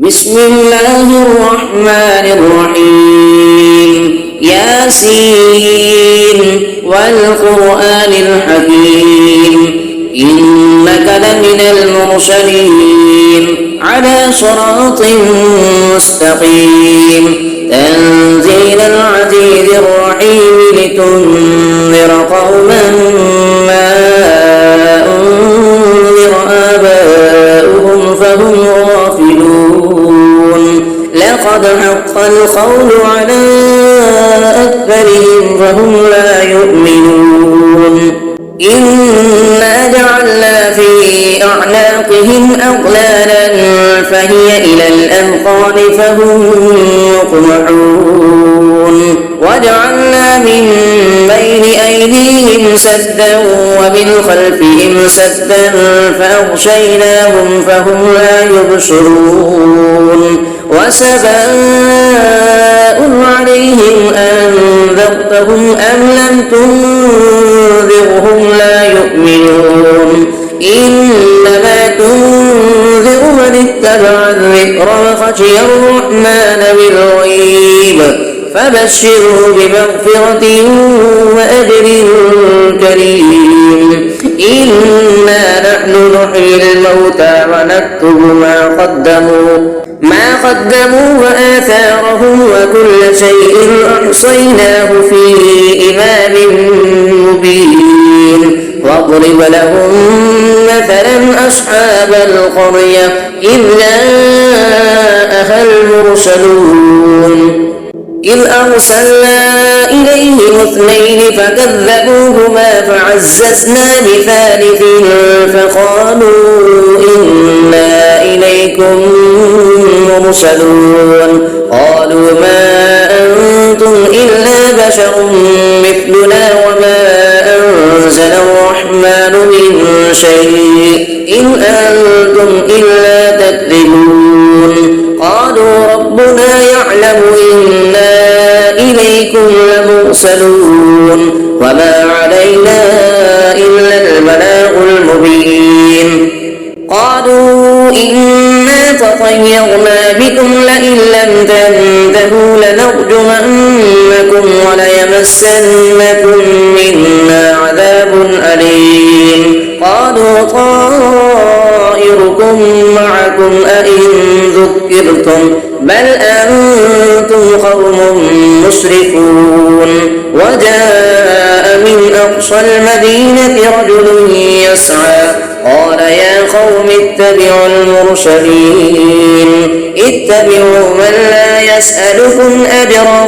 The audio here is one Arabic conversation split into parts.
بسم الله الرحمن الرحيم ياسين والقرآن الحكيم إنك لمن المرسلين على صراط مستقيم تنزيل العزيز الرحيم لتنذر قوما ما أنذر آباؤهم فهم غافلون لقد حق القول على أكثرهم فهم لا يؤمنون إنا جعلنا في أعناقهم أغلالا فهي إلى الأذقان فهم يقمحون وجعلنا من بين أيديهم سدا ومن خلفهم سدا فأغشيناهم فهم لا يبصرون وسواء عليهم أنذرتهم أم لم تنذرهم لا يؤمنون إنما تنذر من اتبع الذكر وخشي الرحمن بالغيب فبشره بمغفرة وأجر كريم إنا نحن نحيي الموتى ونكتب ما قدموا وآثارهم وكل شيء أحصيناه في إمام مبين واضرب لهم مثلا أصحاب القرية إذ جاءها المرسلون إذ أرسلنا إليهم اثنين فكذبوهما فعززنا بثالث فقالوا إنا إليكم مرسلون قالوا ما أنتم إلا بشر مثلنا وما أنزل الرحمن من شيء إن أنتم إلا تكذبون قالوا ربنا يعلم إنا إليكم لمرسلون وما علينا إلا البلاغ المبين قالوا إنا تطيرنا بكم لئن لم تنتهوا لنرجمنكم وليمسنكم منا عذاب أليم قالوا طائركم معكم أئن ذكرتم بل أنتم قوم مسرفون وجاء من أقصى المدينة رجل يسعى قال يا قوم اتبعوا المرسلين اتبعوا من لا يسألكم أجرا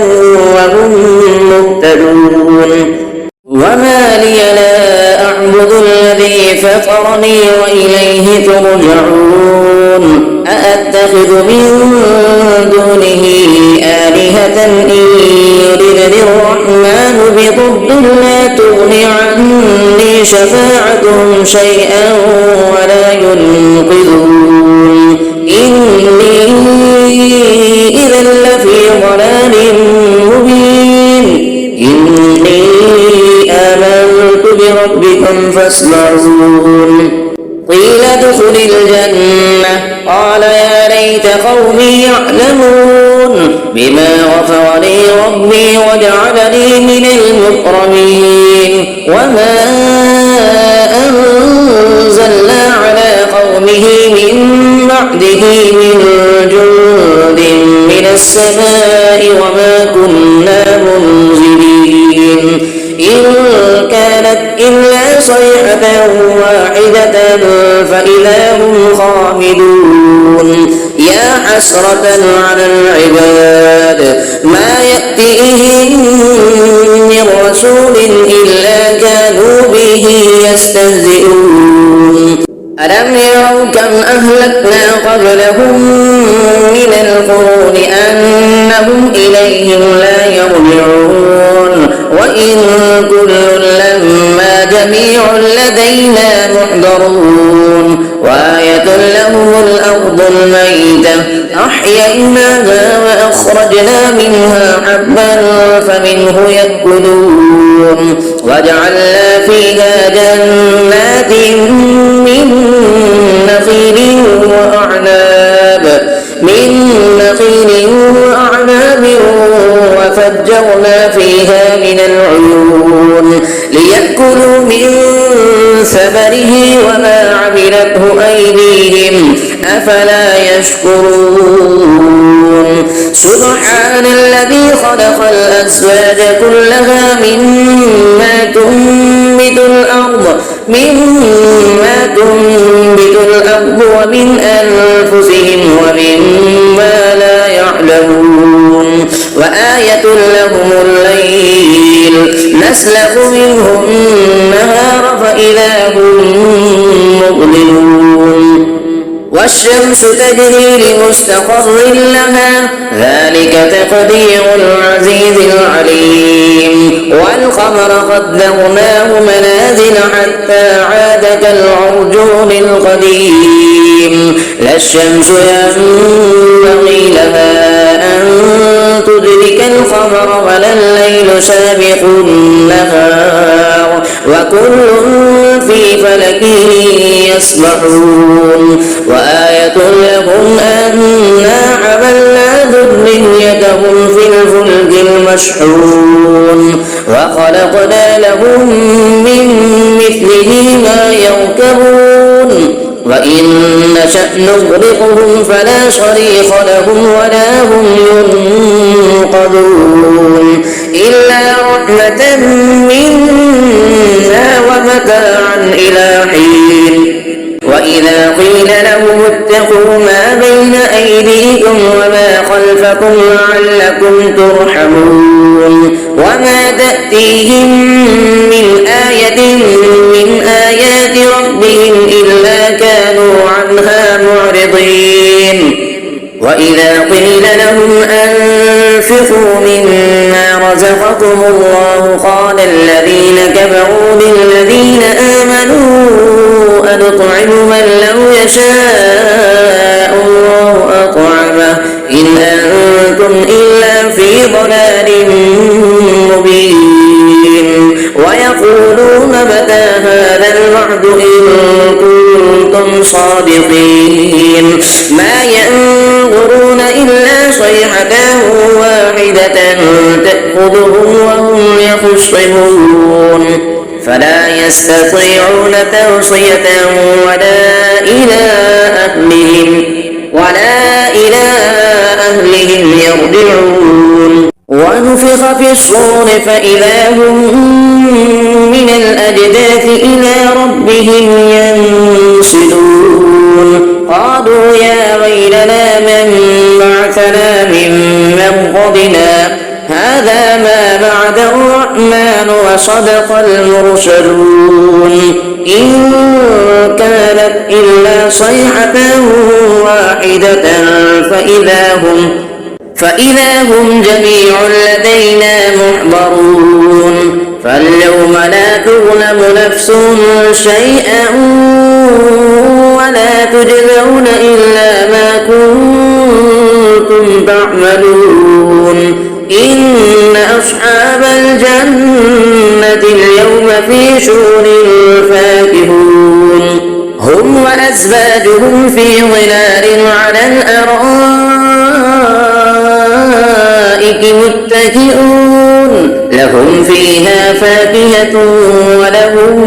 وهم مهتدون وما لي لا أعبد الذي فطرني وإليه ترجعون أأتخذ من دونه آلهة إن يردني الرحمن بضر لا تغني عني شفاعتهم شيئا ولا ينقذون إني إذا لفي ضلال مبين إني آمنت بربكم فاسمعون قيل ادخل الجنة قال يا ليت قومي يعلمون بما غفر لي ربي وجعلني من المكرمين وما أنزلنا على قومه من بعده من جند من السماء وما كنا منزلين إن كانت إلا صيحة واحدة فإذا هم خامدون يا حسرة على العباد ما يأتيهم من رسول إلا كانوا به يستهزئون ألم يروا كم أهلكنا قبلهم من القرون أنهم إليهم لا يرجعون وإن كل لما جميع لدينا محضرون وآية لهم الأرض الميتة أحييناها وأخرجنا منها حبا فمنه يأكلون وجعلنا فيها جنات من نخيل وأعناب من من نخيل وأعناب وفجرنا فيها من العيون ليأكلوا من ثمره وما عملته أيديهم أفلا يشكرون سبحان الذي خلق الأزواج كلها مما تنبت الأرض ومن أنفسهم ومما لا يعلمون وآية لهم الليل نسلخ منه النهار فإذا هم مظلمون والشمس تجري لمستقر لها ذلك تقدير العزيز العليم والقمر قدرناه منازل حتى عاد كالعرجون القديم لا الشمس ينبغي لها أن تدرك القمر ولا الليل سابق النهار وكل في فلك يسبحون وآية لهم أنا حملنا ذريتهم في الفلك المشحون وخلقنا لهم من مثله ما يركبون وإن نشأ نغرقهم فلا صريخ لهم ولا هم ينقذون إلا رحمة منا ومتاعا إلى حين وإذا قيل لهم اتقوا ما بين أيديكم وما خلفكم لعلكم ترحمون وما تأتيهم من آية من آيات ربهم إلا كانوا عنها معرضين وإذا قيل لهم أنفقوا مما رزقكم الله قال الذين كفروا للذين آمنوا أنطعم من لو يشاء الله أطعمه إن أنتم إلا في ضلال مبين ويقولون متى هذا الوعد إن كنتم صادقين ما ينظرون إلا صيحة واحدة تأخذهم وهم يخصمون فلا يستطيعون توصية ولا إلى أهلهم يرجعون ونفخ في الصور فإذا هم من الأجداث إلى ربهم ينسلون قالوا يا ويلنا من بعثنا من مرقدنا هذا ما بعد الرحمن وصدق المرسلون إن كانت إلا صيحة واحدة فإذا هم جميع لدينا محضرون فاليوم لا تظلم نفس شيئا ولا تجزون إلا ما كنتم تعملون إن أصحاب الجنة اليوم في شغل فاكهون هم وأزواجهم في ظلال على الأرائك متكئون لهم فيها فاكهة ولهم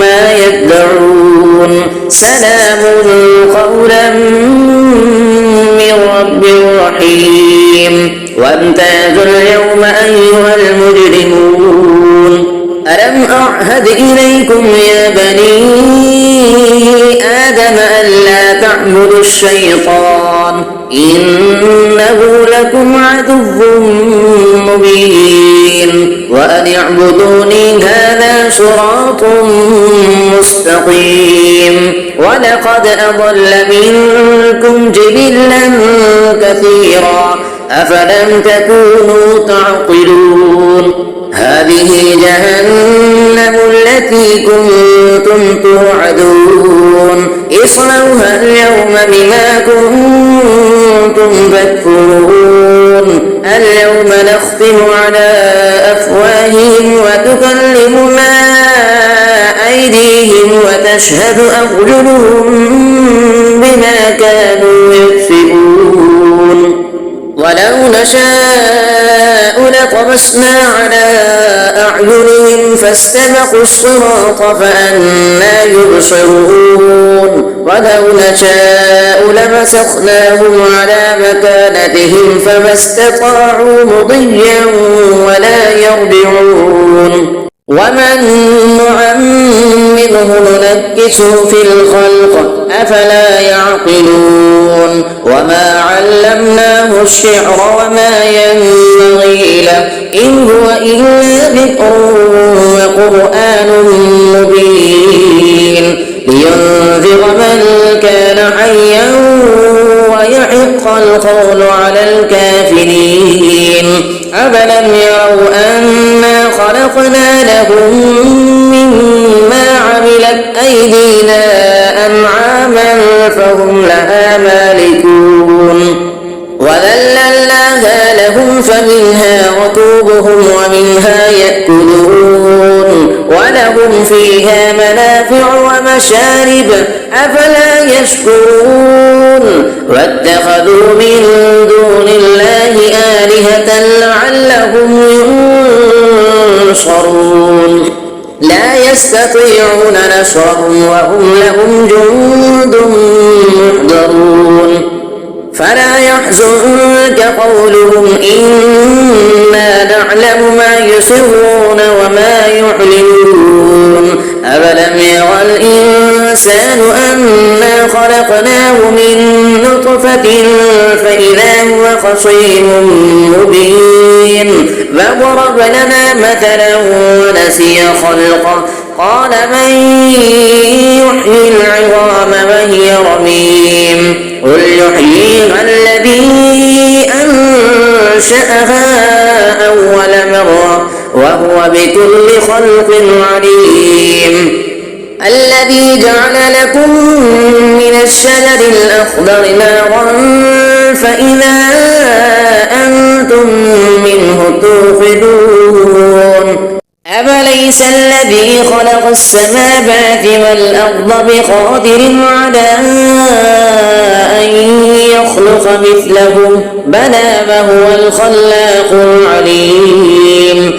ما يدعون سلام قولا من رب رحيم وامتازوا اليوم أيها المجرمون ألم أعهد إليكم يا بني آدم ألا تعبدوا الشيطان إنه لكم عدو مبين وأن اعبدوني هذا صراط مستقيم ولقد أضل منكم جبلا كثيرا أفلم تكونوا تعقلون هذه جهنم التي كنتم توعدون اصلوها اليوم بما كنتم تكفرون اليوم نختم على أفواههم وتكلمنا أيديهم وتشهد أرجلهم بما كانوا يكسبون نشاء لطمسنا على أعينهم فاستبقوا الصراط فأنى يبصرون ولو نشاء لمسخناهم على مكانتهم فما استطاعوا مضيا ولا يرجعون ومن نعمره ننكسه في الخلق أفلا يعقلون وما علمناه الشعر وما ينبغي له إن هو إلا ذكر وقرآن مبين لينذر من كان حيا ويحق القول على الكافرين أفلم يروا أنا خلقنا لهم مما عملت أيدينا أنعاما فهم لها مالكون وذللناها لهم فمنها ركوبهم ومنها يأكلون ولهم فيها منافع ومشارب أفلا يشكرون واتخذوا من دون الله آلهة لعلهم ينصرون لا يستطيعون نصرهم وهم لهم جند محضرون فلا يحزنك قولهم إنا نعلم ما يسرون وما يعلنون أفلم يرى الإنسان أنا خلقناه من نطفة فإذا هو خصيم مبين فضرب لنا مثلا ونسي خلقه قال من يحيي العظام وهي رميم قل يحييها الذي أنشأها أول مرة وهو بكل خلق عليم الذي جعل لكم من الشجر الأخضر نارا فإذا أنتم منه توقدون أفليس الذي خلق السماوات والأرض بقادر على أن يخلق مثلهم بلى وهو الخلاق العليم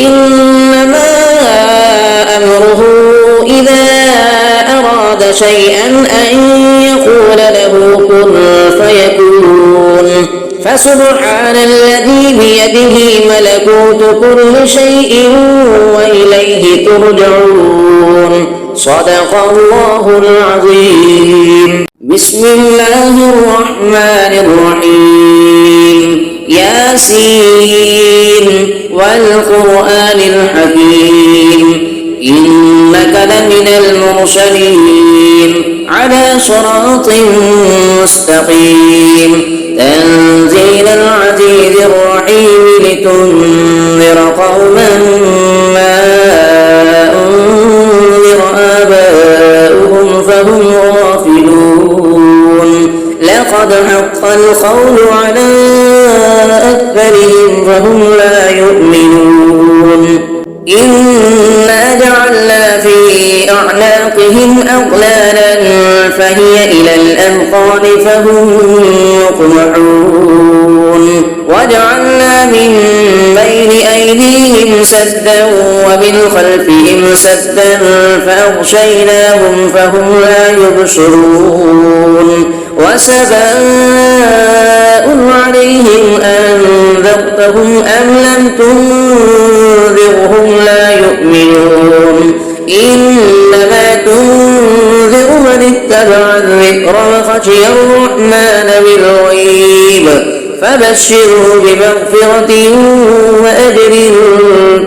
إنما أمره إذا أراد شيئا أن يقول له كن فيكون فسبحان الذي بيده ملكوت كل شيء وإليه ترجعون صدق الله العظيم بسم الله الرحمن الرحيم ياسين والقرآن الحكيم إنك لمن المرسلين على صراط مستقيم تنزيل العزيز الرحيم لتنذر قوما ما أنذر آباؤهم فهم غافلون لقد حق القول على أكثرهم فهم لا يؤمنون إنا جعلنا في أعناقهم أغلالا فهي إلى الأذقان فهم يقمحون وجعلنا من بين أيديهم سدا ومن خلفهم سدا فأغشيناهم فهم لا يبصرون وسواء عليهم أنذرتهم أم لم تنذرهم لا يؤمنون إنما تنذر من اتبع الذكر وخشي الرحمن بالغيب فبشره بمغفرة وأجر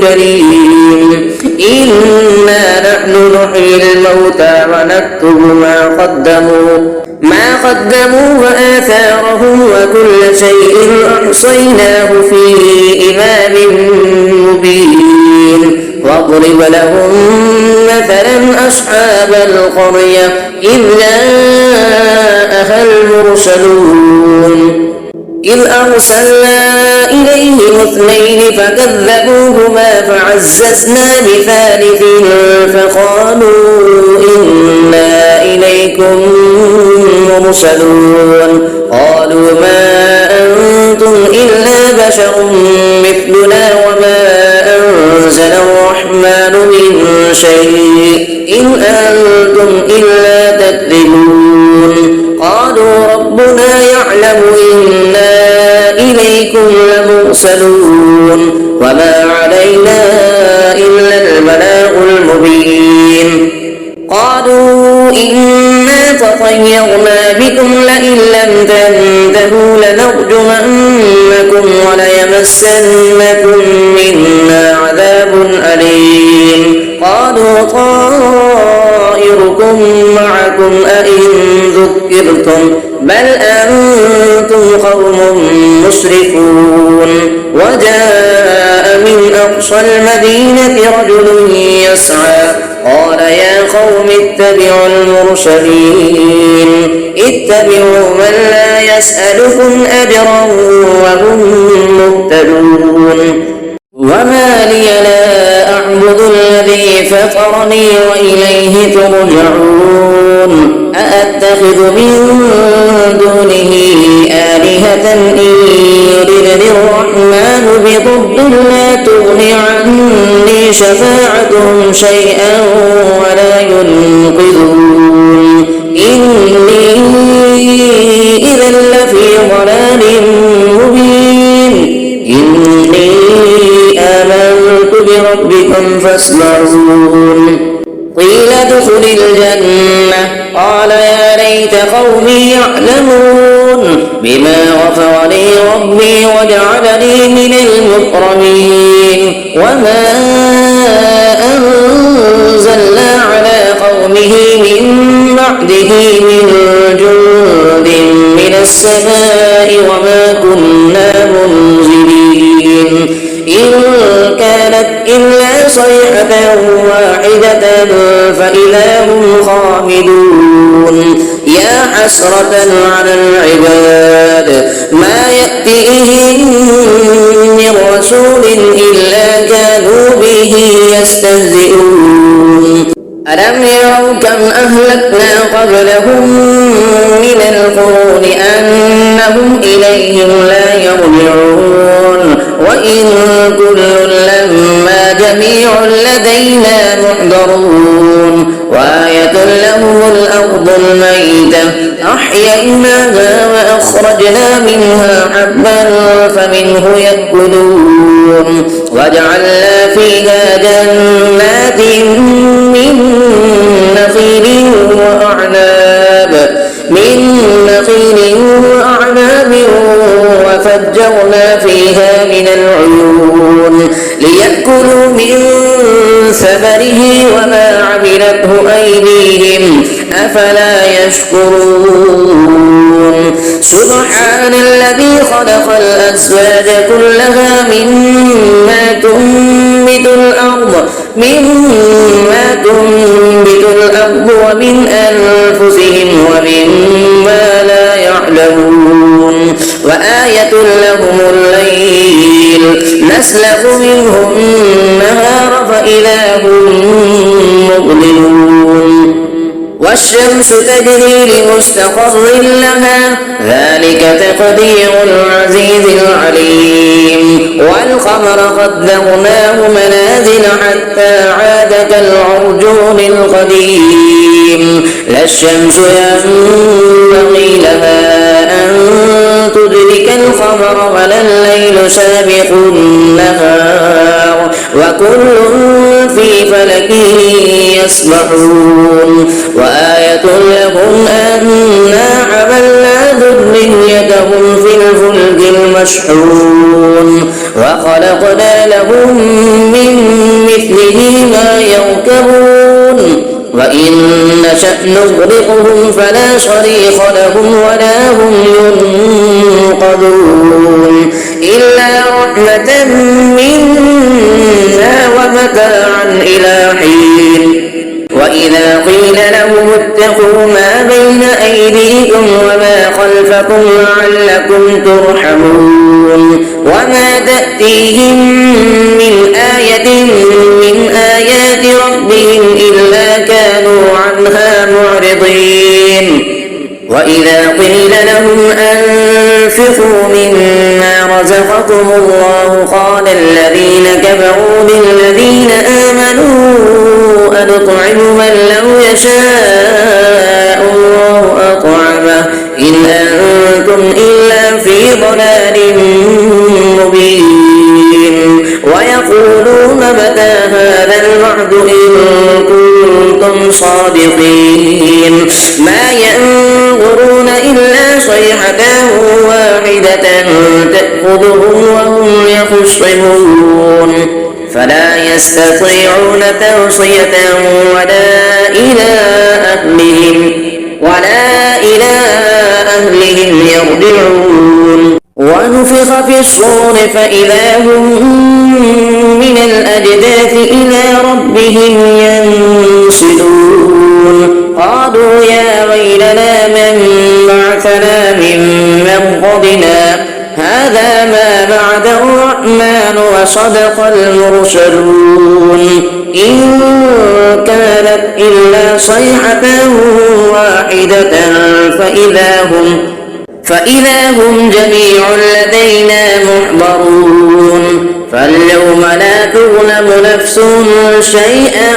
كريم إنا نحن نحيي الموتى ونكتب ما قدموا وآثارهم وكل شيء أحصيناه في إمام مبين واضرب لهم مثلا أصحاب القرية إذ جاءها المرسلون إذ أرسلنا إليهم اثنين فكذبوهما فعززنا بثالث فقالوا إنا إليكم مرسلون قالوا ما أنتم إلا بشر مثلنا وما أنزل الرحمن من شيء إن أنتم إلا تكذبون قالوا ربنا يعلم إنا إليكم لمرسلون وما علينا إلا البلاغ المبين قالوا إنا تطيرنا بكم لئن لم تنتهوا لنرجمنكم وليمسنكم منا عذاب أليم قالوا طائركم معكم أئن ذكرتم بل أنتم قوم مسرفون وجاء من أقصى المدينة رجل يسعى قال يا قوم اتبعوا المرسلين اتبعوا من لا يسألكم أجرا وهم مهتدون وما لي لا أعبد الذي فطرني وإليه ترجعون أأتخذ من دونه آلهة إن يردني الرحمن بضر لا تغن عني شفاعتهم شيئا ولا ينقذون إني إذا لفي ضلال مبين إني آمنت بربكم فاسمعون قيل ادخل الجنة قال يا ليت قومي يعلمون بما غفر لي ربي وجعلني من المكرمين وما أنزلنا على قومه من بعده من جند من السماء وما كنا منزلين إن كانت إلا صيحة واحدة فإذا هم خامدون يا حسرة على العباد ما يأتيهم من رسول إلا كانوا به يستهزئون ألم يروا كم أهلكنا قبلهم من القرون أنهم إليهم لا يرجعون وإن كل لما جميع لدينا محضرون وآية لهم الأرض الميتة أحييناها وأخرجنا منها حبا فمنه يأكلون وجعلنا فيها جنات من نخيل وأعناب وفجرنا فيها من العيون ليأكلوا من ثمره وما عملته أيديهم أفلا يشكرون سبحان الذي خلق الأزواج كلها مما تنبت الأرض ومن أنفسهم ومما لا يعلمون وآية لهم الليل نسلخ منه النهار فإذا هم مظلمون والشمس تجري لمستقر لها ذلك تقدير العزيز العليم والقمر قدرناه منازل حتى عاد كالعرجون القديم لا الشمس ينبغي لها أن تدرك القمر ولا الليل سابق النهار وكل في فلك يسبحون وآية لهم أنا حملنا ذريتهم في الفلك المشحون وخلقنا لهم من مثله ما يركبون وإن نشأ نغرقهم فلا صريخ لهم ولا هم ينقذون إلا رحمة منا ومتاعا إلى حين وإذا قيل لهم اتقوا ما بين أيديكم وما خلفكم لعلكم ترحمون وما تأتيهم من آية من آيات ربهم إلا كانوا عنها معرضين وإذا قيل لهم أنفقوا مما رزقكم الله قال الذين كفروا للذين آمنوا أنطعم من لو يشاء الله أطعمه إن أنتم إلا في ضلال مبين ويقولون متى هذا الوعد إن كنتم صادقين ما ينظرون إلا صيحة واحدة تأخذهم وهم يخصمون فلا يستطيعون توصية ولا إلى أهلهم يرجعون ونفخ في الصور فإذا هم من الأجداث إلى ربهم ينسلون قالوا يا ويلنا من بعثنا من مرقدنا هذا ما بعد الرحمن وصدق المرسلون إن كانت إلا صيحة واحدة فإذا هم جميع لدينا محضرون فاليوم لا تظلم نفس شيئا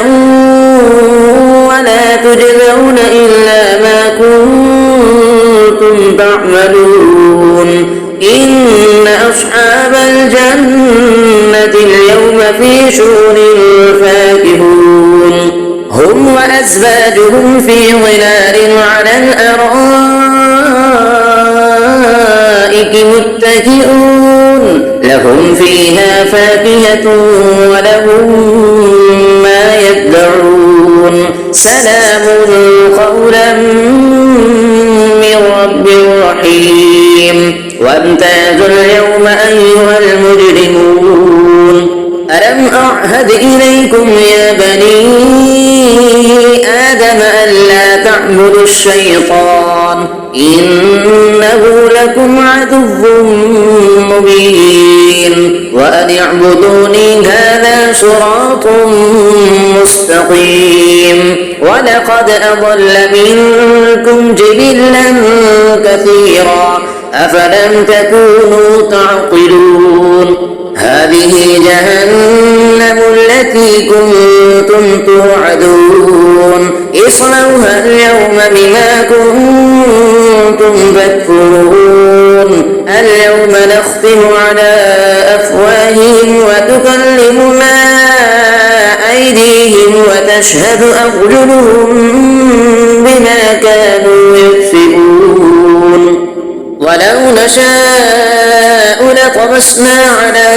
ولا تجزون إلا ما كنتم تعملون إن أصحاب الجنة اليوم في شغل فاكهون هم وأزواجهم في ظلال على الأرائك متكئون لهم فيها فاكهة ولهم ما يدعون سلام قولا من رب رحيم وامتازوا اليوم أيها المجرمون ألم أعهد إليكم يا بني آدم ألا تعبدوا الشيطان إنه لكم عدو مبين وأن اعبدوني هذا صراط مستقيم ولقد أضل منكم جبلا كثيرا أفلم تكونوا تعقلون هذه جهنم التي كنتم توعدون اصلوها اليوم بما كنتم تكفرون اليوم نختم على أفواههم وتكلمنا أيديهم وتشهد أرجلهم بما كانوا يكسبون ولو نشاء لطمسنا على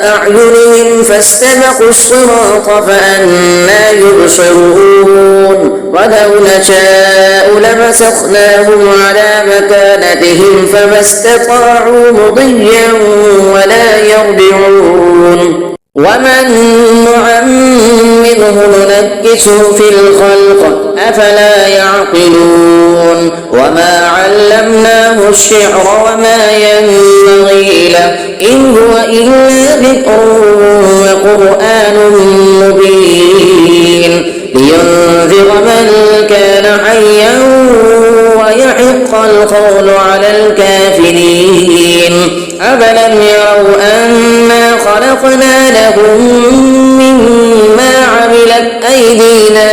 أعينهم فاستبقوا الصراط فأنى يبصرون ولو نشاء لمسخناهم على مكانتهم فما استطاعوا مضيا ولا يرجعون ومن نعمره ننكسه في الخلق أفلا يعقلون وما علمناه الشعر وما ينبغي له إن هو إلا ذكر وقرآن مبين لينذر من كان حيا ويحق القول على الكافرين أفلم يروا أنا خلقنا لهم مما عملت أيدينا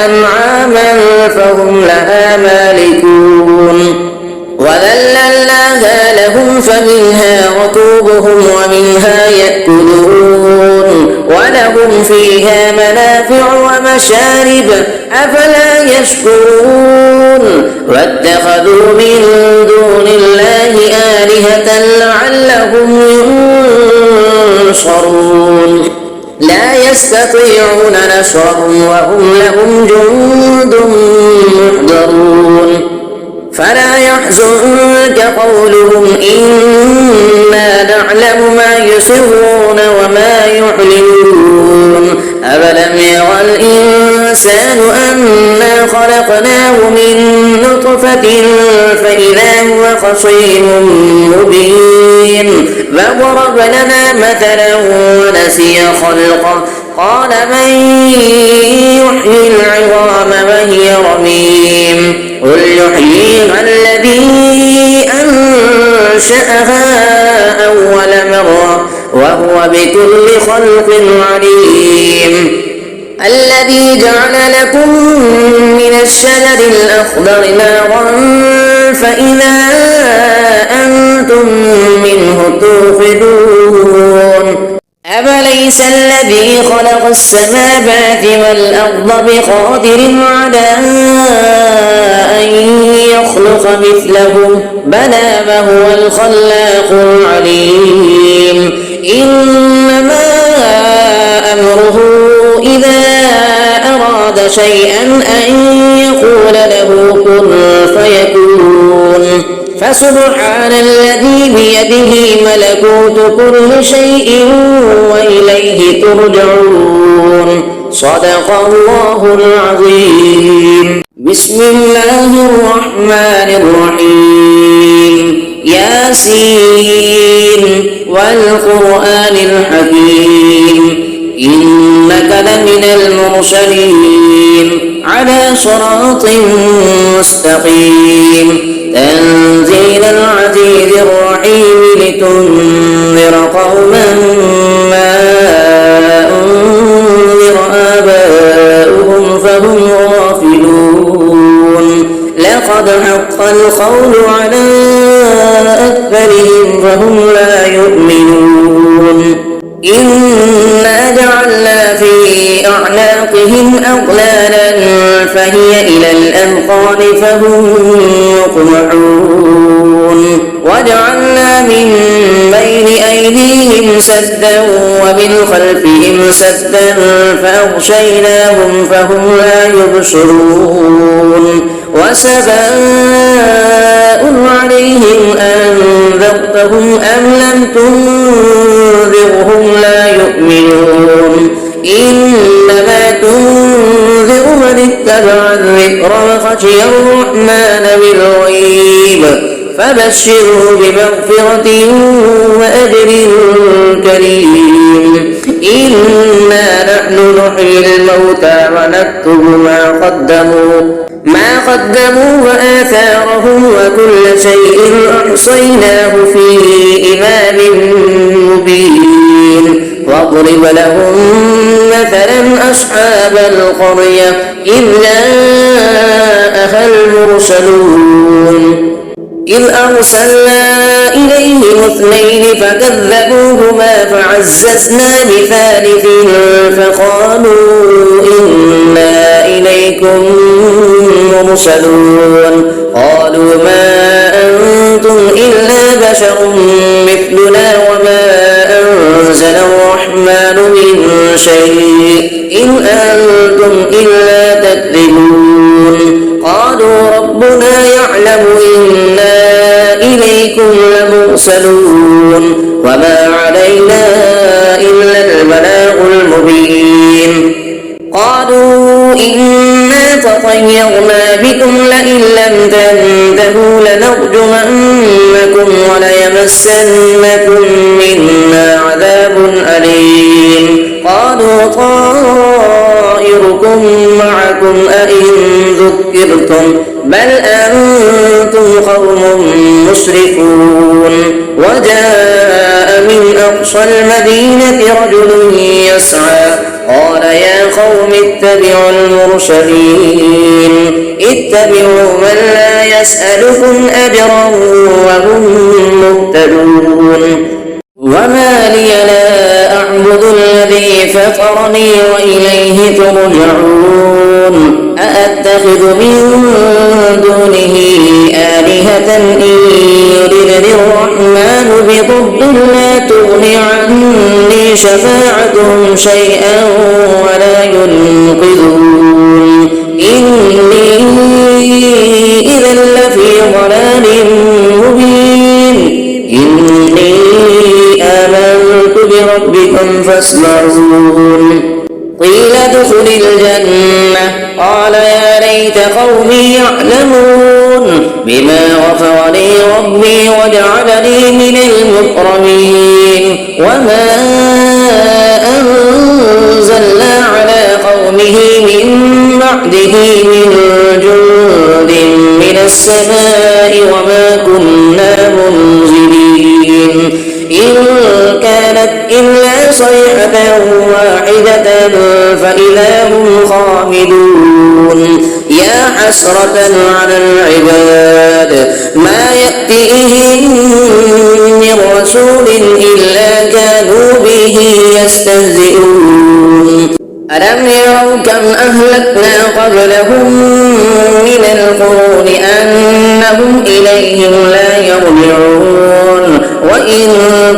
أنعاما فهم لها مالكون وذللناها لهم فمنها ركوبهم ومنها يأكلون ولهم فيها منافع ومشارب أفلا يشكرون واتخذوا من دون الله آلهة لعلهم ينصرون لا يستطيعون نصرهم وهم لهم جند محضرون فلا يحزنك قولهم إنا نعلم ما يسرون وما يعلنون أفلم يرى الإنسان أنا خلقناه من نطفة فإذا هو خصيم مبين فضرب لنا مثلا ونسي خلقه قال من يحيي العظام وهي رميم قل يحييها الذي أنشأها أول مرة وهو بكل خلق عليم. الذي جعل لكم من الشجر الأخضر نارا فإذا أنتم منه توقدون. أفليس الذي خلق السماوات والأرض بقادر على أن يخلق مثلهم بلى وهو الخلاق العليم. إنما أمره إذا أراد شيئا أن يقول له كن فيكون. فسبحان الذي بيده ملكوت كل شيء وإليه ترجعون. صدق الله العظيم. بسم الله الرحمن الرحيم. ياسين والقرآن الحكيم إنك لمن المرسلين على صراط مستقيم. تنزيل العزيز الرحيم لتنذر قوما ما أنذر آباؤهم فهم غافلون. لقد حق القول على أكثرهم فهم لا يؤمنون. إنا جعلنا في أعناقهم أغلالا فهي إلى الأذقان فهم يقمحون. وجعلنا من بين أيديهم سدا ومن خلفهم سدا فأغشيناهم فهم لا يبصرون. وسواء عليهم أنذرتهم أم لم تنذرهم لا يؤمنون. إنما تنذر من اتبع الذكر وخشي الرحمن بالغيب فبشره بمغفرة وأجر كريم. إنا نحن نحيي الموتى ونكتب ما قدموا وآثارهم وكل شيء أحصيناه في إمام مبين. واضرب لهم مثلا أصحاب القرية إذ جاءها المرسلون إذ أرسلنا إليهم اثنين فكذبوهما فعززنا بثالث فقالوا إنا إليكم مرسلون. قالوا ما أنتم إلا بشر مثلنا وما أنزل الرحمن من شيء إن أنتم إلا تكذبون. قالوا ربنا يعلم إنا إليكم لمرسلون وما علينا إلا البلاغ المبين. قالوا إنا تطيرنا بكم لئن لم تنتهوا لنرجمنكم وليمسنكم منا عذاب أليم. قالوا طائركم معكم أئن ذكرتم بل أنتم قوم مسرفون. وجاء من أقصى المدينة رجل يسعى قال يا قوم اتبعوا المرسلين اتبعوا من لا يسألكم أجرا وهم مهتدون. وما لي لا أعبد الذي فطرني وإليه ترجعون. أأتخذ من دونه آلهة إن يردني الرحمن بضر لا تغني عني شفاعتهم شيئا ولا ينقذون. إني إذا لفي ضلال مبين. إني آمنت بربكم فاسمعون. قيل ادخل الجنة قال يا ليت قومي يعلمون بما غفر لي ربي وجعلني من المكرمين. وما أنزلنا على قومه من بعده من جند من السماء وما كنا منزلين. إن إلا صيحة واحدة فإذا هم خامدون يا حسرة على العباد ما يأتيهم من رسول إلا كانوا به يستهزئون ألم يروا كم أهلكنا قبلهم من القرون أنهم إليهم لا يرجعون وإن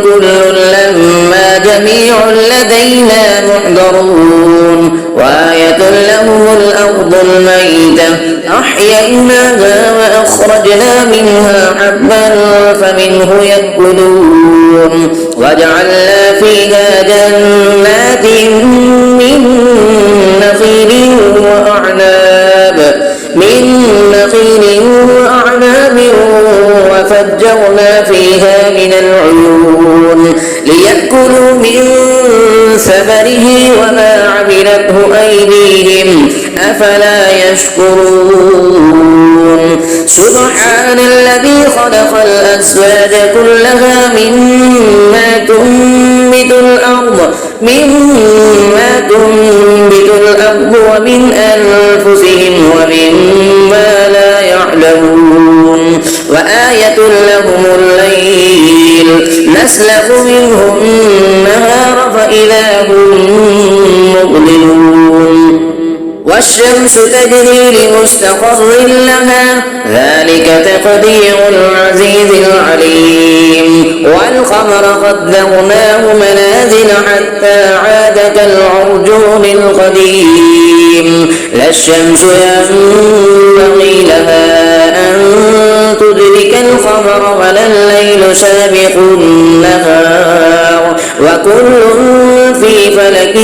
كل لما جميع لدينا محضرون وآية لهم الأرض الميتة أحييناها وأخرجنا منها حبا فمنه يأكلون وجعلنا فيها جنات من نخيل وأعناب وفجرنا فيها من العيون ليأكلوا من ثمره وما عملته أيديهم أفلا يشكرون سبحان الذي خلق الأزواج كلها مما تنبت الأرض ومن أنفسهم ومما لا يعلمون وآية لهم الليل نسلخ منه النهار فإذا هم مظلمون والشمس تجري لمستقر لها ذلك تقدير العزيز العليم والقمر قدرناه منازل حتى عاد كالعرجون القديم لا الشمس ينبغي لها أن تدرك القمر ولا الليل سابق النهار وكل في فلك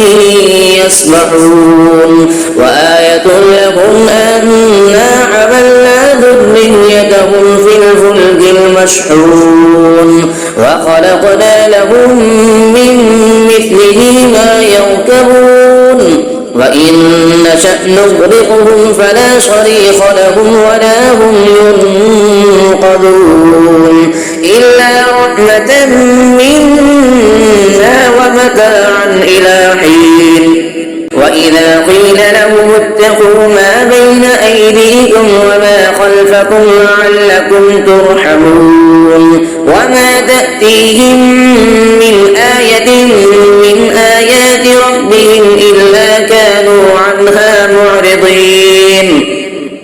يسبحون وآية لهم أنا حملنا ذريتهم في الفلك المشحون وخلقنا لهم من مثله ما يركبون وإن نشأ نغرقهم فلا صريخ لهم ولا هم ينقذون إلا رحمة منا ومتاعا إلى حين وإذا قيل لهم اتقوا ما بين أيديكم وما خلفكم لعلكم ترحمون وما تأتيهم من آية من آيات ربهم إلا كانوا عنها معرضين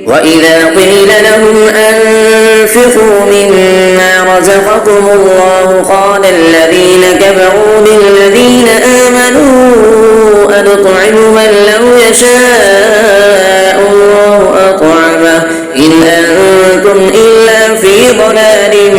وإذا قيل لهم أنفقوا مما رزقكم الله قال الذين كفروا للذين آمنوا أنطعم من لو يشاء الله أطعمه إن أنتم إلا في ضلال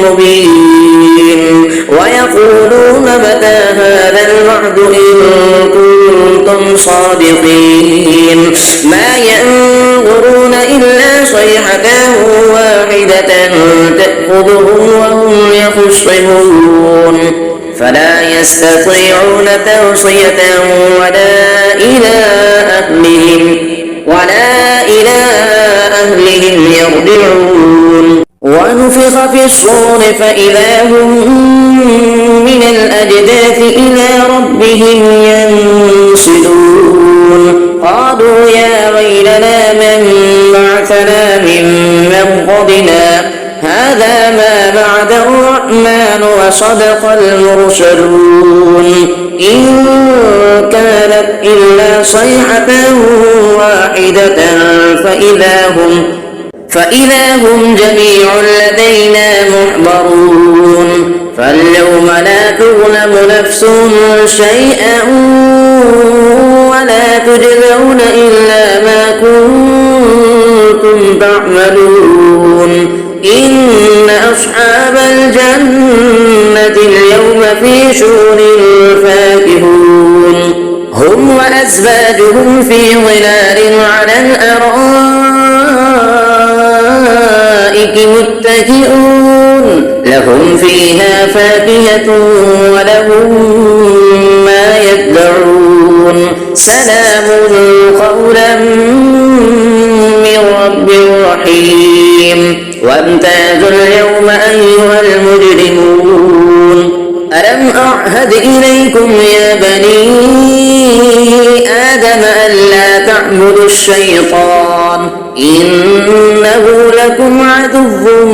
مبين ويقولون متى هذا الوعد إن كنتم صادقين ما ينظرون إلا صيحة واحدة تأخذهم وهم يخصمون فلا يستطيعون توصية ولا إلى أهلهم يرجعون ونفخ في الصور فإذا هم من الأجداث إلى ربهم ينسلون قالوا يا ويلنا من بعثنا من مرقدنا هذا ما بعد الرحمن وصدق المرسلون إن كانت إلا صيحة واحدة فإذا هم جميع لدينا محضرون فاليوم لا تظلم نفس شيئا ولا تجزون إلا ما كنتم تعملون إن أصحاب الجنة اليوم في شغل فاكهون هم وأزواجهم في ظلال على الأرائك متكئون لهم فيها فاكهة ولهم ما يدعون سلام قولا من رب رحيم وامتازوا اليوم أيها المجرمون ألم أعهد إليكم يا بني آدم ألا تعبدوا الشيطان إنه لكم عدو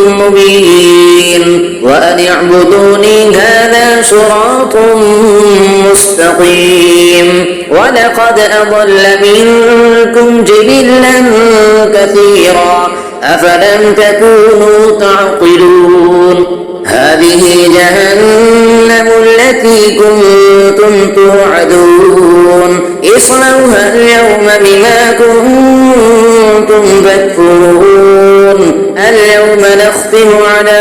مبين وأن اعبدوني هذا صراط مستقيم ولقد أضل منكم جبلا كثيرا أفلم تكونوا تعقلون هذه جهنم التي كنتم توعدون اصلوها اليوم بما كنتم تكفرون اليوم نختم على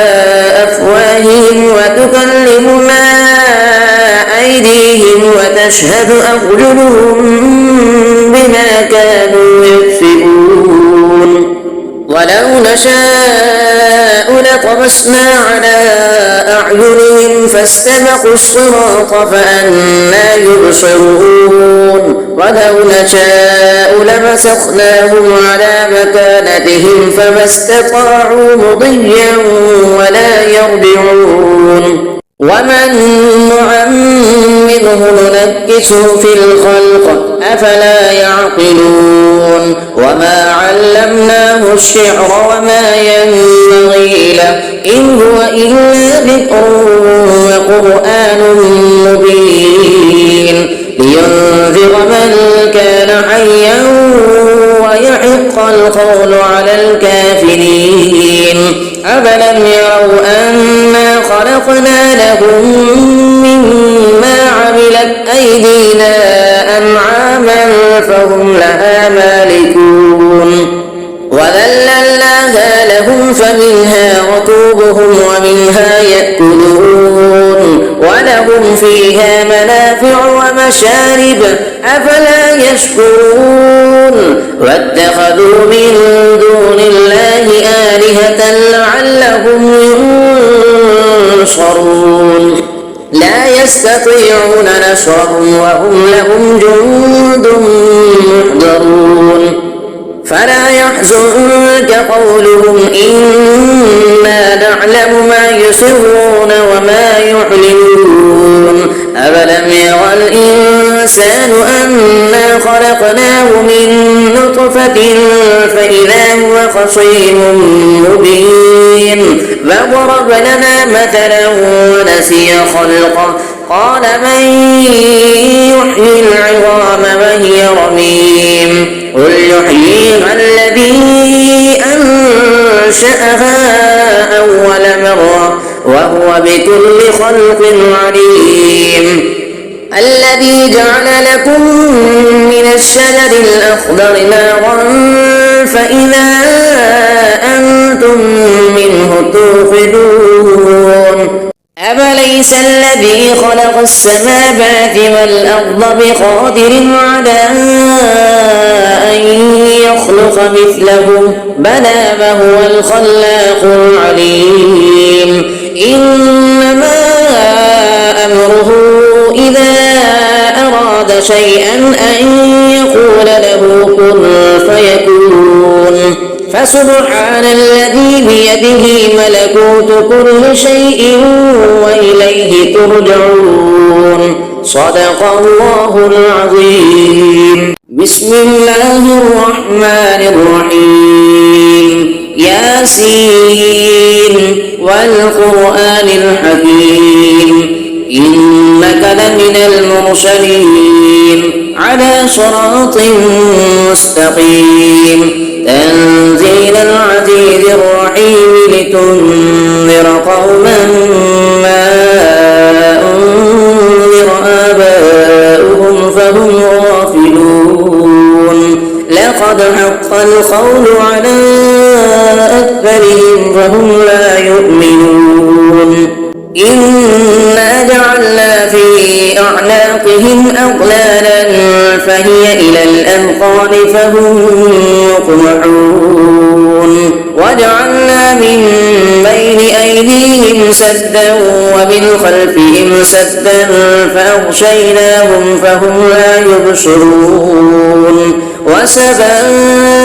أفواههم وتكلمنا أيديهم وتشهد أرجلهم بما كانوا يكسبون ولو نشاء لطمسنا على أعينهم فاستبقوا الصراط فأنى يبصرون ولو نشاء لمسخناهم على مكانتهم فما استطاعوا مضيا ولا يرجعون ومن نعمره ننكسه في الخلق أفلا يعقلون وما علمناه الشعر وما ينبغي له إن هو إلا ذكر وقرآن مبين لينذر من كان حيا ويحق القول على الكافرين أفلم يروا أنا خلقنا لهم مما عملت أيدينا أنعاما فهم لها مالكون وذللناها لهم فمنها ركوبهم ومنها يأكلون ولهم فيها منافع ومشارب أفلا يشكرون واتخذوا من دون الله آلهة لعلهم ينصرون لا يستطيعون نصرهم وهم لهم جند محضرون فلا يحزنك قولهم إنا نعلم ما يسرون وما يعلنون أفلم يرى الإنسان أنا خلقناه من نطفة فإذا هو خصيم مبين فضرب لنا مثلا ونسي خلقه قال من يحيي العظام وهي رميم قل يحييها الذي أنشأها أول مرة وهو بكل خلق عليم الذي جعل لكم من الشجر الأخضر نارا فإذا أنتم منه توقدون أفليس الذي خلق السماوات والأرض بقادر على أن يخلق مثلهم بلى وهو الخلاق العليم إنما أمره إذا أراد شيئا أن يقول له كن فيكون فسبحان الذي بيده ملكوت كل شيء وإليه ترجعون صدق الله العظيم بسم الله الرحمن الرحيم ياسين والقرآن الحكيم إنك لمن المرسلين على صراط مستقيم تنزيل العزيز الرحيم لتنذر قوما ما أنذر آباؤهم فهم غافلون لقد حق القول على أكثرهم فهم لا يؤمنون إنا جعلنا في أعناقهم أغلالا فهي إلى الأذقان فهم يقمحون وجعلنا من بين أيديهم سدا ومن خلفهم سدا فأغشيناهم فهم لا يبصرون وسواء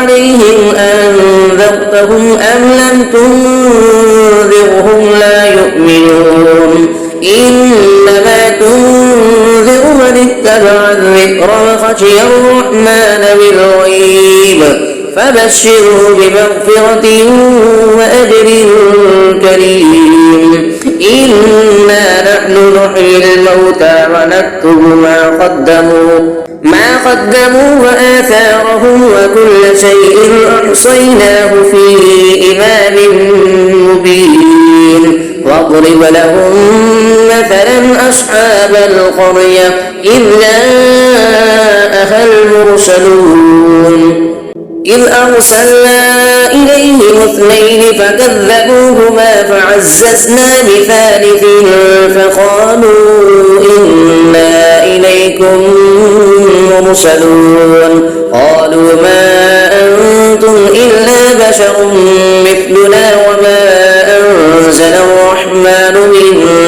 عليهم أنذرتهم أم لم تنذرهم لا يؤمنون خشي الرحمن بالغيب فبشره بمغفرة وأجر كريم. إنا نحن نحيي الموتى ونكتب ما قدموا وآثارهم وكل شيء أحصيناه في إمام مبين. واضرب لهم مثلا أصحاب القرية إذ جاءها المرسلون إذ أرسلنا إليهم اثنين فكذبوهما فعززنا بثالث فقالوا إنا إليكم مرسلون. قالوا ما أنتم إلا بشر مثلنا وما أنزل الرحمن من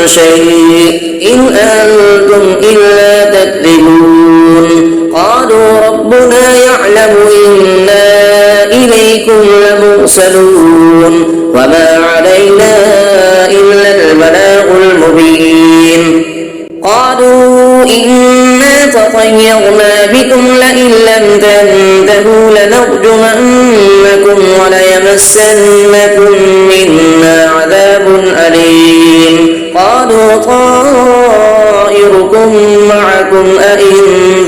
شيء إن أنتم إلا تكذبون. قالوا ربنا يعلم إنا إليكم لمرسلون وما علينا إلا البلاغ المبين. قالوا إنا تطيرنا بكم لئن لم تنتهوا لنرجمنكم وليمسنكم منا عذاب أليم. قالوا طائركم معكم أئن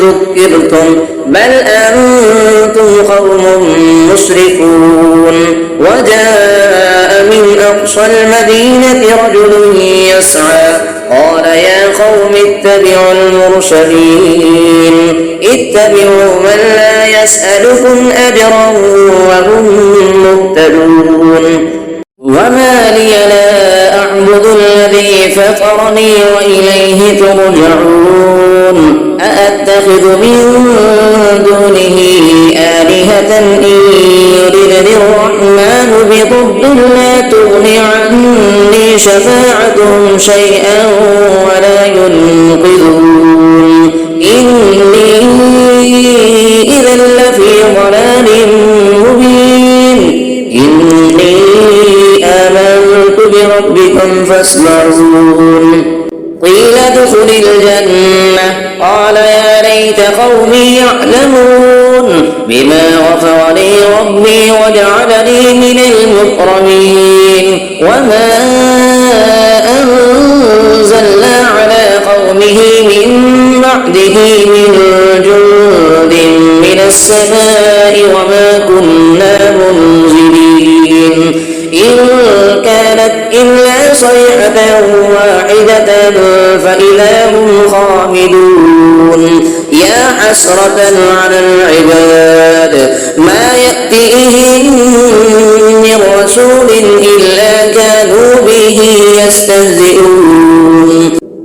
ذكرتم بل أنتم قوم مسرفون. وجاء من أقصى المدينة رجل يسعى قال يا قوم اتبعوا المرسلين اتبعوا من لا يسألكم أجرا وهم مهتدون. وما لي لا أعبد الذي فطرني وإليه ترجعون. أأتخذ من دونه آلهة إن يردني الرحمن بضر لا تغن عني شفاعتهم شيئا ولا ينقذون. إني إذا لفي ضلال مبين. إني آمنت بربكم فاسمعون. قيل ادخل الجنة قال يا ليت قومي يعلمون بما غفر لي ربي وجعلني من المكرمين. وما أنزلنا على قومه من بعده من جند من السماء وما كنا منزلين إن كانت إلا صيحة واحدة فإذا هم خامدون. يا حسرة على العباد ما يأتيهم من رسول إلا كانوا به يستهزئون.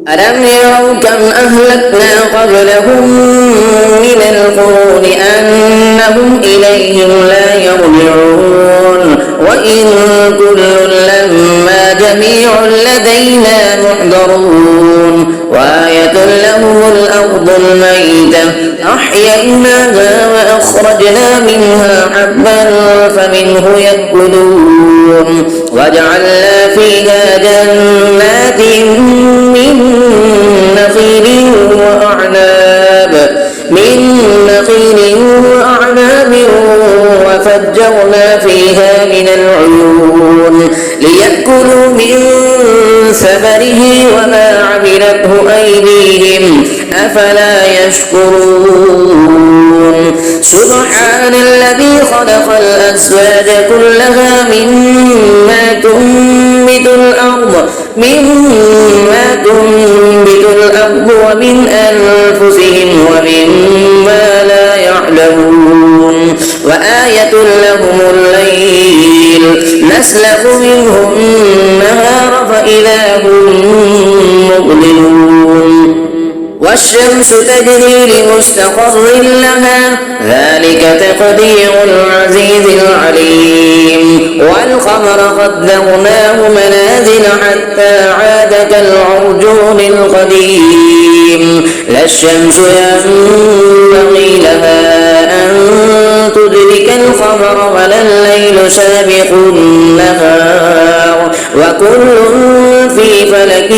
ألم يروا كم أهلكنا قبلهم من القرون أنهم إليهم لا يرجعون. وإن كل لما جميع لدينا محضرون. وآية لهم الأرض الميتة أحييناها وأخرجنا منها حبا فمنه يأكلون. وجعلنا فيها جنات من نخيل وأعناب وفجرنا فيها من العيون ليأكلوا من ثمره وما عملته أيديهم أفلا يشكرون. سبحان الذي خلق الأزواج كلها مما تنبت الأرض ومن أنفسهم ومما لا يعلمون. وآية لهم الليل نسلخ منه النهار فإذا هم مظلمون. والشمس تجري لمستقر لها ذلك تقدير العزيز العليم. والقمر قدرناه منازل حتى عاد كالعرجون القديم. لا الشمس ينبغي لها أن تدرك القمر ولا الليل سابق النهار وكل في فلك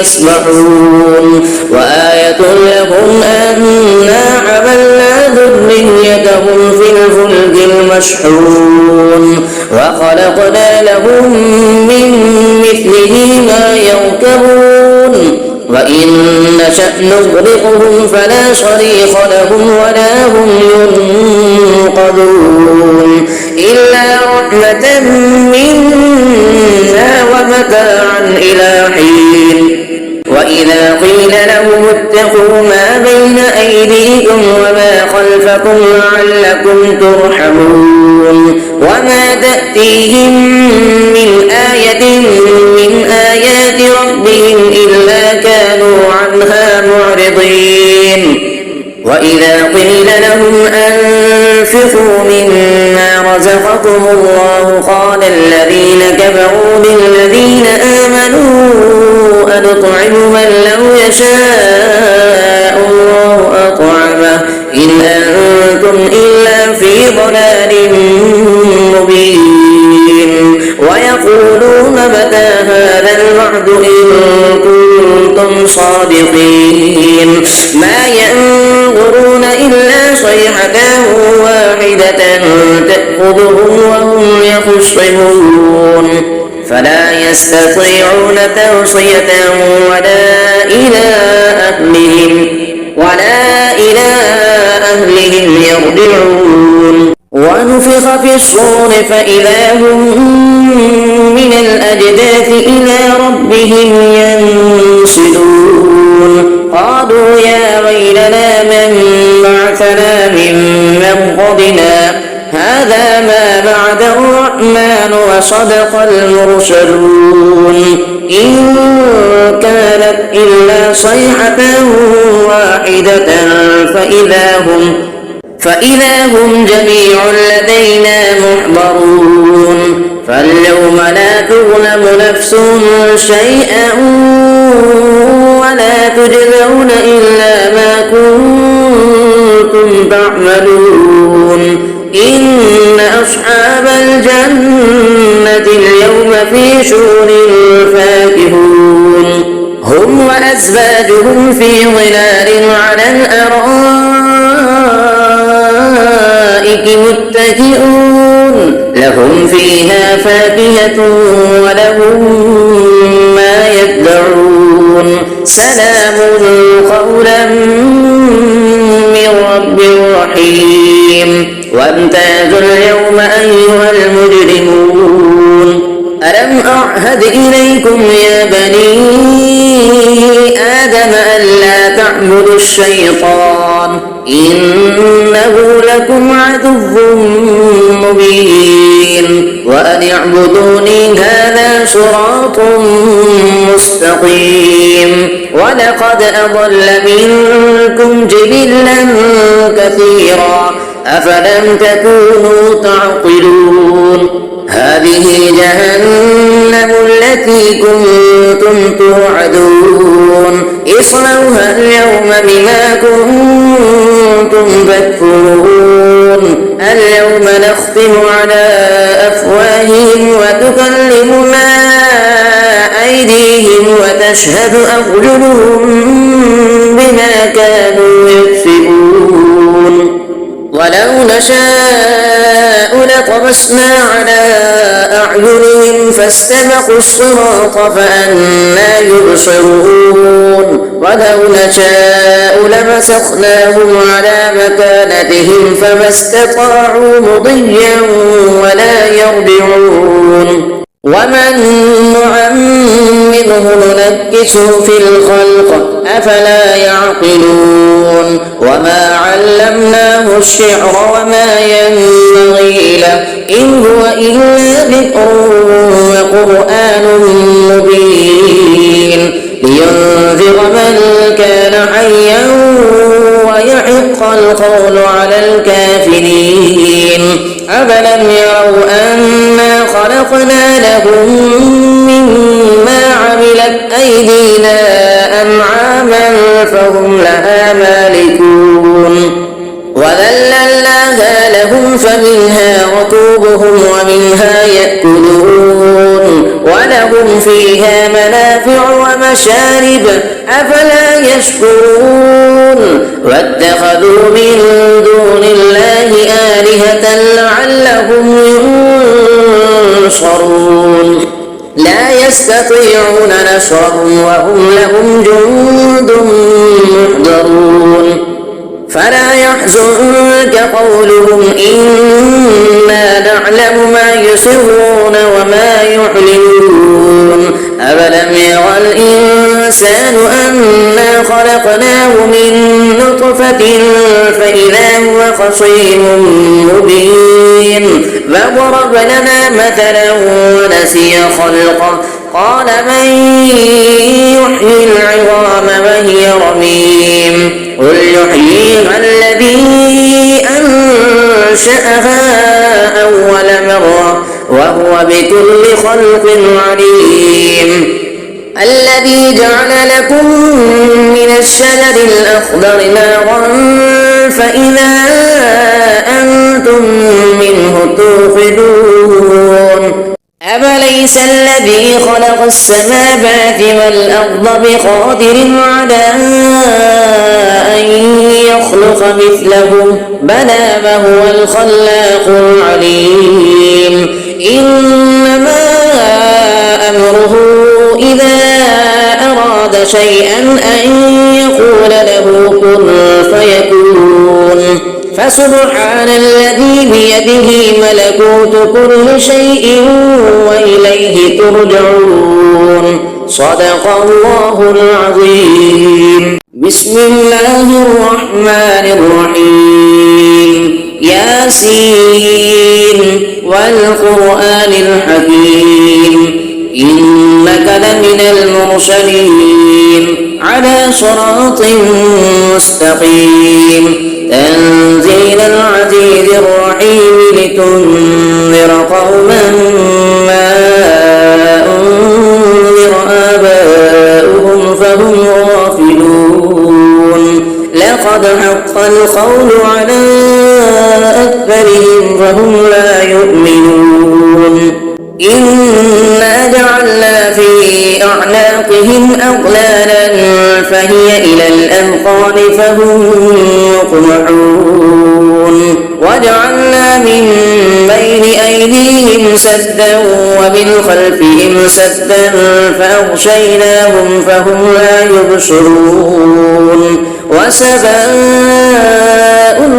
يسبحون وآية لهم أنا حملنا ذريتهم في الفلك المشحون وخلقنا لهم من مثله ما يركبون وإن نشأ نغرقهم فلا صريخ لهم ولا هم ينقذون إلا رحمة منا ومتاعا إلى حين وإذا قيل لهم اتقوا ما بين أيديكم وما خلفكم لعلكم ترحمون وما تأتيهم من آية من آيات ربهم إلا كانوا عنها معرضين وإذا قيل لهم أنفقوا مما رزقكم الله قال الذين كفروا للذين آمنوا أنطعم من لو يشاء الله أطعمه إن أنتم إلا في ضلال مبين ويقولون متى هذا الوعد إن كنتم صادقين ما ينظرون إلا صيحة واحدة تأخذهم وهم يخصمون فلا يستطيعون توصية ولا إلى أهلهم يرجعون ونفخ في الصور فإذا هم من الأجداث إلى ربهم ينسلون قالوا يا ويلنا من بعثنا من مرقدنا هذا ما وعد الرحمن وصدق المرسلون إن كانت إلا صيحة واحدة فإذا هم جميع لدينا محضرون فاليوم لا تظلم نفس شيئا ولا تجزون إلا ما كنتم تعملون إن أصحاب الجنة اليوم في شغل فاكهون هم وأزواجهم في ظلال على الأرائك متكئون لهم فيها فاكهة ولهم ما يدعون سلام قولا من رب رحيم وامتازوا اليوم أيها المجرمون ألم أعهد إليكم يا بني آدم ألا تعبدوا الشيطان إنه لكم عدو مبين وأن اعبدوني هذا صراط مستقيم ولقد أضل منكم جبلا كثيرا أفلم تكونوا تعقلون هذه جهنم التي كنتم توعدون اصلوها اليوم بما كنتم تكفرون اليوم نختم على أفواههم وتكلمنا أيديهم وتشهد أرجلهم بما كانوا يكسبون ولو نشاء لطمسنا على أعينهم فاستبقوا الصراط فأنى يبصرون ولو نشاء لمسخناهم على مكانتهم فما استطاعوا مضيا ولا يرجعون ومن نعمره ننكسه في الخلق أفلا يعقلون وما علمناه الشعر وما ينبغي له إن هو إلا ذكر وقرآن مبين لينذر من كان حيا ويحق القول على الكافرين أفلم يروا أنا خلقنا لهم مما عملت أيدينا أنعاما فهم لها مالكون وذللناها لهم فمنها ركوبهم ومنها يأكلون ولهم فيها منافع ومشارب أفلا يشكرون واتخذوا من دون الله آلهة لعلهم ينصرون لا يستطيعون نصرهم وهم لهم جند محضرون فلا يحزنك قولهم إنا نعلم ما يسرون وما يعلنون أولم يرى الإنسان أنا خلقناه من نطفة فإذا هو خصيم مبين فضرب لنا مثلا ونسي خلقه قال من يحيي العظام وهي رميم قل يحييها الذي أنشأها أول مرة وهو بكل خلق عليم الذي جعل لكم من الشجر الأخضر نارا فإذا أنتم منه توقدون أفليس الذي خلق السماوات والأرض بقادر على أن يخلق مثلهم بلى وهو الخلاق العليم إنما أمره إذا أراد شيئا أن يقول له كن فيكون فسبحان الذي بيده ملكوت كل شيء وإليه ترجعون صدق الله العظيم بسم الله الرحمن الرحيم ياسين والقرآن الحكيم إنك لمن المرسلين على صراط مستقيم تنزيل العزيز الرحيم لتنذر قوما ما أنذر آباؤهم فهم غافلون لقد حق القول على أكثرهم فهم لا يؤمنون إنا جعلنا في أعناقهم أغلالا فهي إلى الأذقان فهم يقمحون وجعلنا من بين أيديهم سدا ومن خلفهم سدا فأغشيناهم فهم لا يبصرون وسواء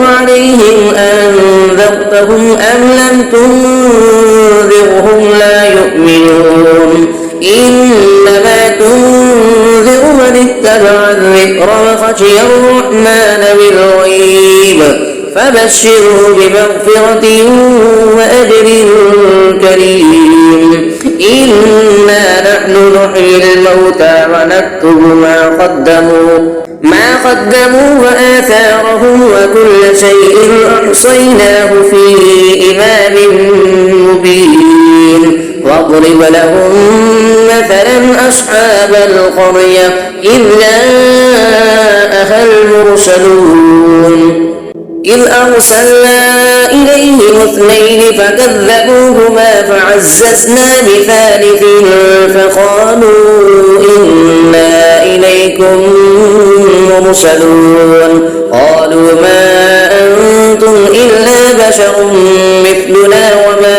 عليهم أنذرتهم أم لم تنذرهم لا يؤمنون إنما تنذر من اتبع الذكر وخشي الرحمن بالغيب فبشره بمغفرة وأجر كريم إنا نحن نحيي الموتى ونكتب ما قدموا وآثارهم وكل شيء أحصيناه في إمام مبين واضرب لهم مثلا أصحاب القرية إذ جاءها المرسلون إذ أرسلنا إليهم اثنين فكذبوهما فعززنا بثالث فقالوا إنا إليكم مرسلون قالوا ما أنتم إلا بشر مثلنا وما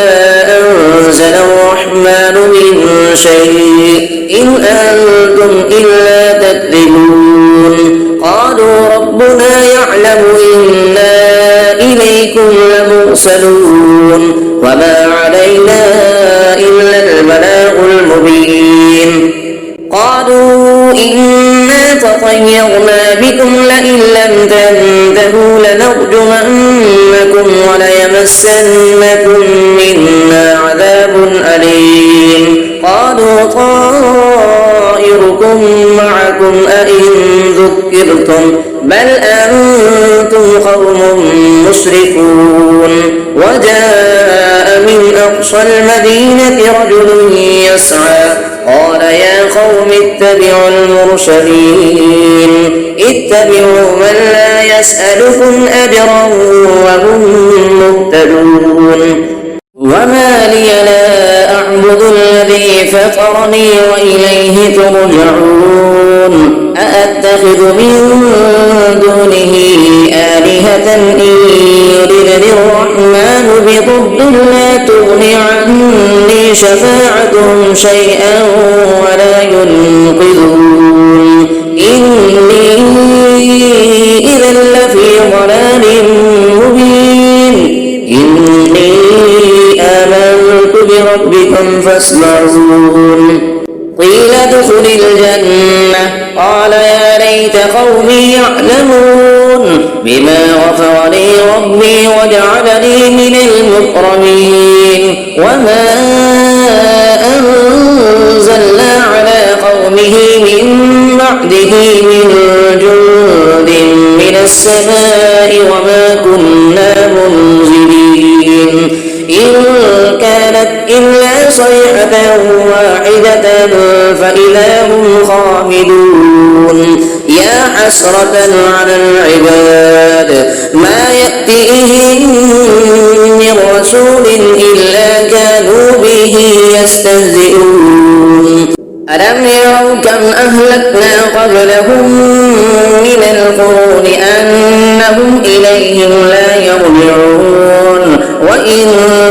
أنزل الرحمن من شيء إن أنتم إلا تكذبون قالوا ربنا يعلم إنا إليكم لمرسلون وما علينا إلا البلاغ المبين قالوا إنا تطيرنا بكم لئن لم تنتهوا لنرجمنكم وليمسنكم منا عذاب أليم قالوا طائركم معكم أئن ذكرتم بل أنتم قوم مسرفون وجاء من أقصى المدينة رجل يسعى قال يا قوم اتبعوا المرسلين اتبعوا من لا يسألكم أجرا وهم مهتدون وما لي لا أعبد الذي فاتح فطرني وإليه ترجعون أأتخذ من دونه آلهة إن يردني الرحمن بضر لا تغني عني شفاعتهم شيئا ولا ينقذون إني إذا لفي ضلال مبين إني آمنت بربكم فاسمعون قيل ادخل الجنة قال يا ليت قومي يعلمون بما غفر لي ربي وجعلني من المكرمين وما أنزلنا على قومه من بعده من جند من السماء وما كنا منزلين إن كانت إلا صيحة واحدة فإذا هم خامدون يا حسرة على العباد ما يأتيهم من رسول إلا كانوا به يستهزئون ألم يروا كم أهلكنا قبلهم من القرون أنهم إليهم لا يرجعون وإن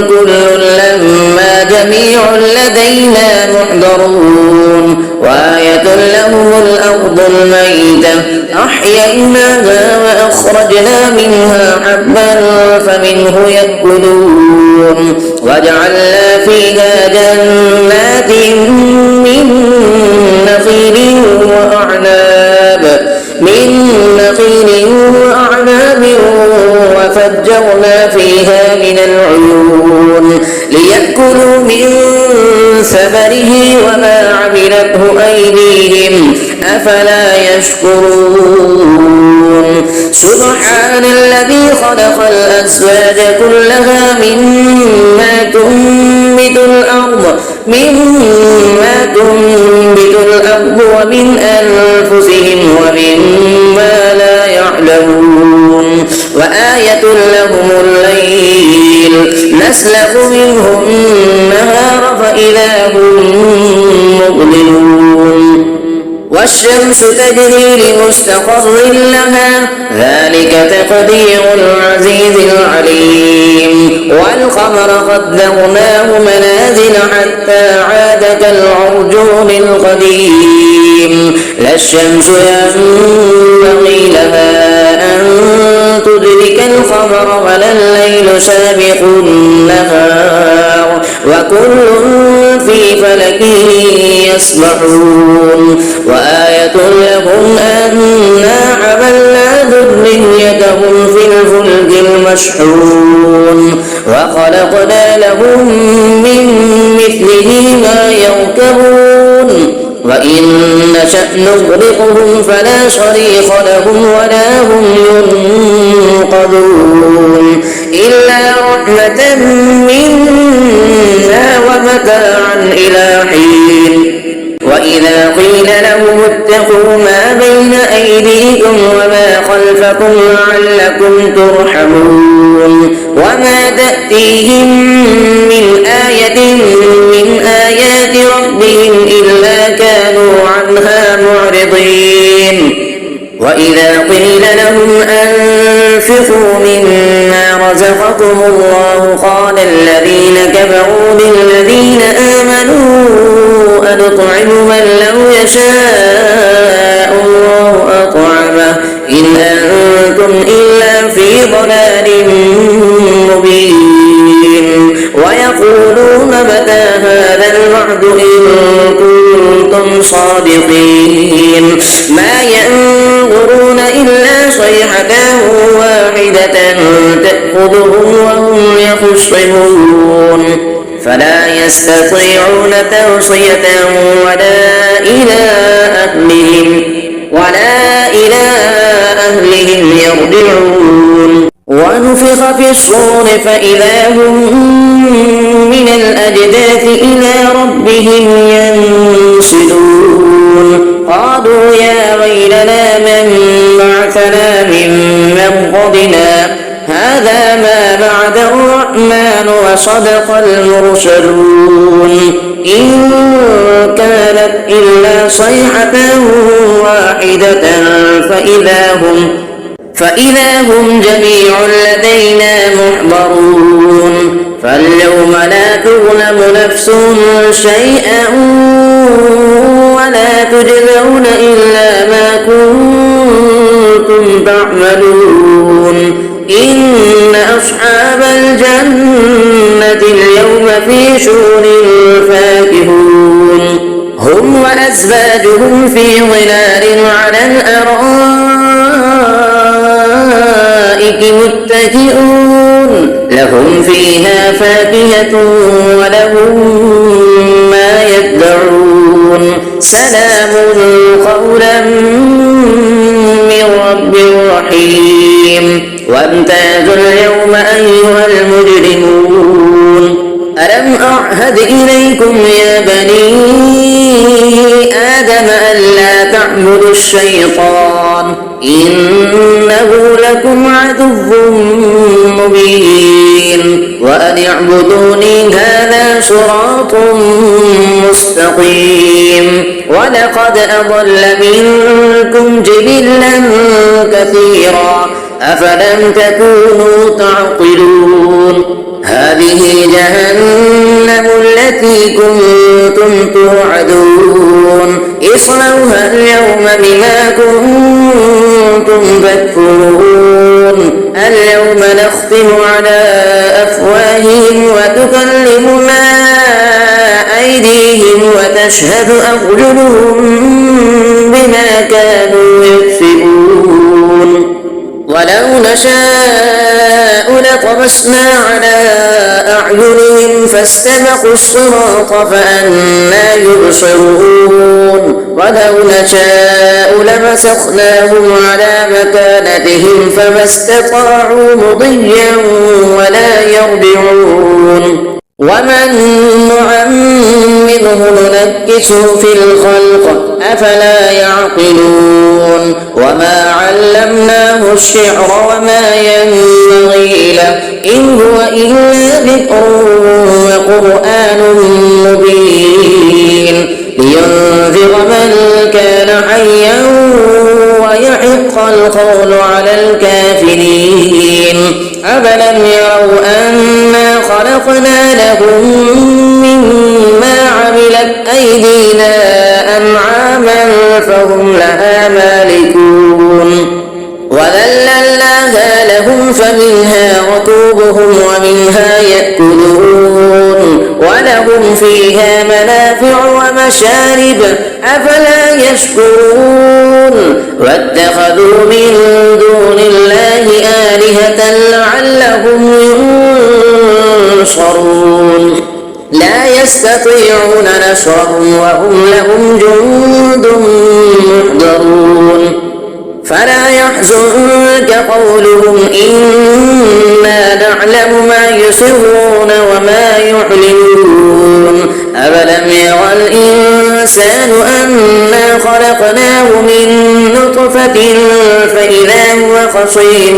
كل لما جميع لدينا محضرون وآية لهم الأرض الميتة أحييناها وأخرجنا منها حبا فمنه يأكلون وجعلنا فيها جنات من نخيل وأعناب وفجرنا فيها من العيون ليأكلوا من ثمره وما عملته أيديهم أفلا يشكرون سبحان الذي خلق الأزواج كلها مما تنبت الأرض ومن أنفسهم ومما لا يعلمون وآية لهم الليل نسلخ منه النهار فإذا هم مظلمون والشمس تجري لمستقر لها ذلك تقدير العزيز العليم والقمر قدرناه منازل حتى عاد كالعرجون القديم لا الشمس ينبغي لها أن تدرك القمر ولا الليل سابق النهار وكل في فلك يسبحون وآية لهم أنا حملنا ذريتهم في الفلك المشحون وخلقنا لهم من مثله ما يركبون وإن نشأ نغرقهم فلا صريخ لهم ولا هم ينقذون إلا رحمة منا ومتاعا إلى حين وإذا قيل لهم اتقوا ما بين أيديكم وما خلفكم لعلكم ترحمون وما تأتيهم من آية من آيات ربهم إلا كانوا عنها معرضين وإذا قيل لهم أنفقوا مما رزقكم الله قال الذين كفروا للذين آمنوا أنطعم من لو يشاء الله أطعمه إن أنتم إلا في ضلال مبين ويقولون متى هذا الوعد إن كنتم صادقين ما ينظرون إلا صيحة واحدة تأخذهم وهم يخصمون فلا يستطيعون توصية ولا إلى أهلهم يرجعون ونفخ في الصور فإذا هم من الأجداث إلى ربهم ينسلون قالوا يا ويلنا من بعثنا من مرقدنا هذا ما بعد الرحمن وصدق المرسلون إن كانت إلا صيحة واحدة فإذا هم جميع لدينا محضرون فاليوم لا تظلم نفس شيئا ولا تجزون إلا ما كنتم تعملون إن أصحاب الجنة اليوم في شغل فاكهون هم وأزواجهم في ظلال على الأرائك متكئون لهم فيها فاكهة ولهم ما يدعون سلام قولا من رب رحيم وامتازوا اليوم أيها المجرمون ألم أعهد إليكم يا بني آدم ألا تعبدوا الشيطان إنه لكم عدو مبين وأن اعبدوني هذا صراط مستقيم ولقد أضل منكم جبلا كثيرا أفلم تكونوا تعقلون هذه جهنم التي كنتم توعدون اصلوها اليوم بما كنتم تكفرون اليوم نختم على أفواههم وتكلمنا أيديهم وتشهد أرجلهم بما كانوا يكسبون ولو نشاء لطمسنا على أعينهم فاستبقوا الصراط فأنى يبصرون ولو نشاء لمسخناهم على مكانتهم فما استطاعوا مضيا ولا يرجعون ومن نعمره ننكسه في الخلق أفلا يعقلون وما علمناه الشعر وما ينبغي له إن هو إلا ذكر وقرآن مبين لينذر من كان حيا ويحق القول على الكافرين أفلم يروا أنا خلقنا لهم مما عملت أيدينا أنعاما فهم لها مالكون وذللناها لهم فمنها ركوبهم ومنها يأكلون ولهم فيها منافع ومشارب أفلا يشكرون واتخذوا من دون الله آلهة لعلهم ينصرون لا يستطيعون نصرهم وهم لهم جند محضرون فلا يحزنك قولهم إنا نعلم ما يسرون وما يعلنون أفلم يرى الإنسان أنا خلقناه من نطفة فإذا هو خصيم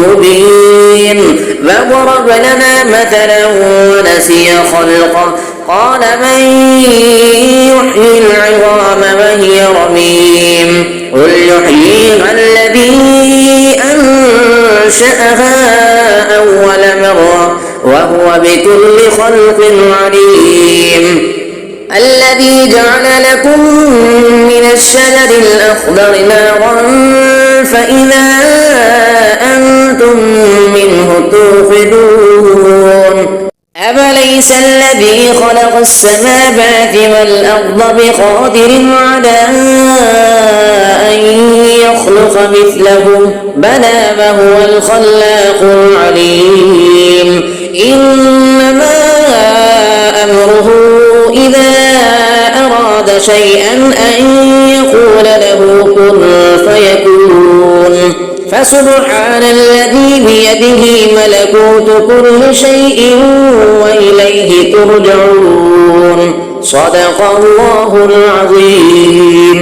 مبين فضرب لنا مثلا ونسي خلقه قال من يحيي العظام وهي رميم قل يحييها الذي أنشأها أول مرة وهو بكل خلق عليم الذي جعل لكم من الشجر الأخضر نارا فإذا أنتم منه توقدون أفليس الذي خلق السماوات والأرض بقادر على أن يخلق مثلهم بلى وهو الخلاق العليم إنما أمره إذا أراد شيئا أن يقول له كن فيكون فسبحان الذي بيده ملكوت كل شيء وإليه ترجعون صدق الله العظيم.